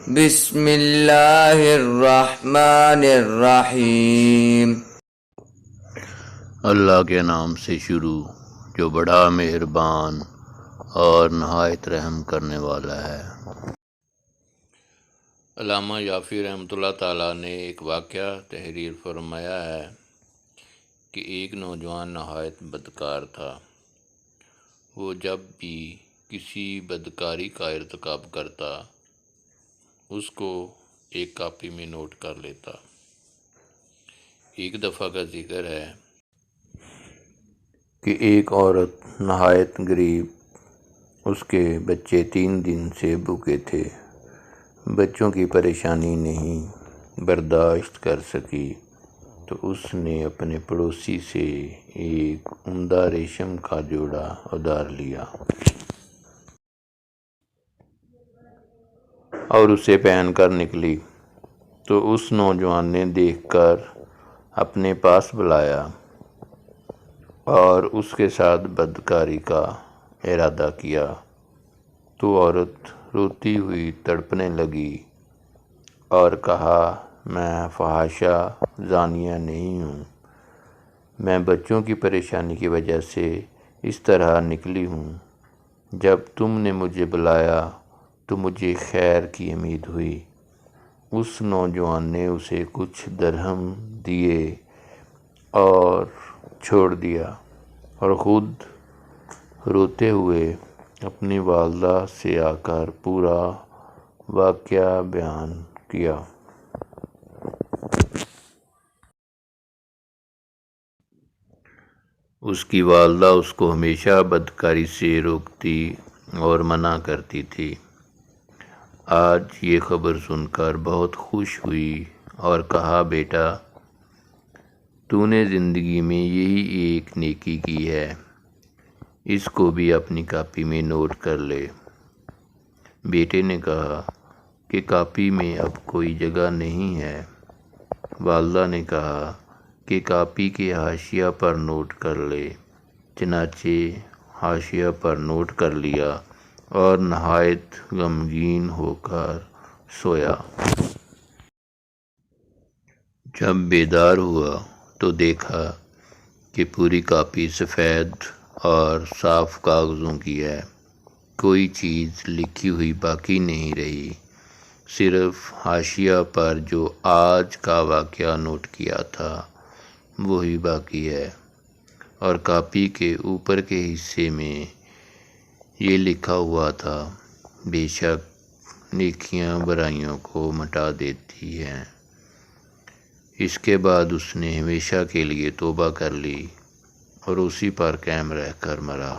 بسم اللہ الرحمن الرحیم۔ اللہ کے نام سے شروع جو بڑا مہربان اور نہایت رحم کرنے والا ہے۔ علامہ یافی رحمۃ اللہ تعالیٰ نے ایک واقعہ تحریر فرمایا ہے کہ ایک نوجوان نہایت بدکار تھا۔ وہ جب بھی کسی بدکاری کا ارتکاب کرتا اس کو ایک کاپی میں نوٹ کر لیتا۔ ایک دفعہ کا ذکر ہے کہ ایک عورت نہایت غریب، اس کے بچے 3 دن سے بھوکے تھے۔ بچوں کی پریشانی نہیں برداشت کر سکی تو اس نے اپنے پڑوسی سے ایک عمدہ ریشم کا جوڑا ادھار لیا اور اسے پہن کر نکلی تو اس نوجوان نے دیکھ کر اپنے پاس بلایا اور اس کے ساتھ بدکاری کا ارادہ کیا تو عورت روتی ہوئی تڑپنے لگی اور کہا، میں فحاشہ زانیہ نہیں ہوں، میں بچوں کی پریشانی کی وجہ سے اس طرح نکلی ہوں۔ جب تم نے مجھے بلایا تو مجھے خیر کی امید ہوئی۔ اس نوجوان نے اسے کچھ درہم دیے اور چھوڑ دیا اور خود روتے ہوئے اپنی والدہ سے آ کر پورا واقعہ بیان کیا۔ اس کی والدہ اس کو ہمیشہ بدکاری سے روکتی اور منع کرتی تھی۔ آج یہ خبر سن کر بہت خوش ہوئی اور کہا، بیٹا، تو نے زندگی میں یہی ایک نیکی کی ہے، اس کو بھی اپنی کاپی میں نوٹ کر لے۔ بیٹے نے کہا کہ کاپی میں اب کوئی جگہ نہیں ہے۔ والدہ نے کہا کہ کاپی کے حاشیہ پر نوٹ کر لے۔ چنانچہ حاشیہ پر نوٹ کر لیا اور نہایت غمگین ہو کر سویا۔ جب بیدار ہوا تو دیکھا کہ پوری کاپی سفید اور صاف کاغذوں کی ہے، کوئی چیز لکھی ہوئی باقی نہیں رہی، صرف حاشیہ پر جو آج کا واقعہ نوٹ کیا تھا وہی باقی ہے، اور کاپی کے اوپر کے حصے میں یہ لکھا ہوا تھا، بے شک نیکیاں برائیوں کو مٹا دیتی ہیں۔ اس کے بعد اس نے ہمیشہ کے لیے توبہ کر لی اور اسی پر قائم رہ کر مرا۔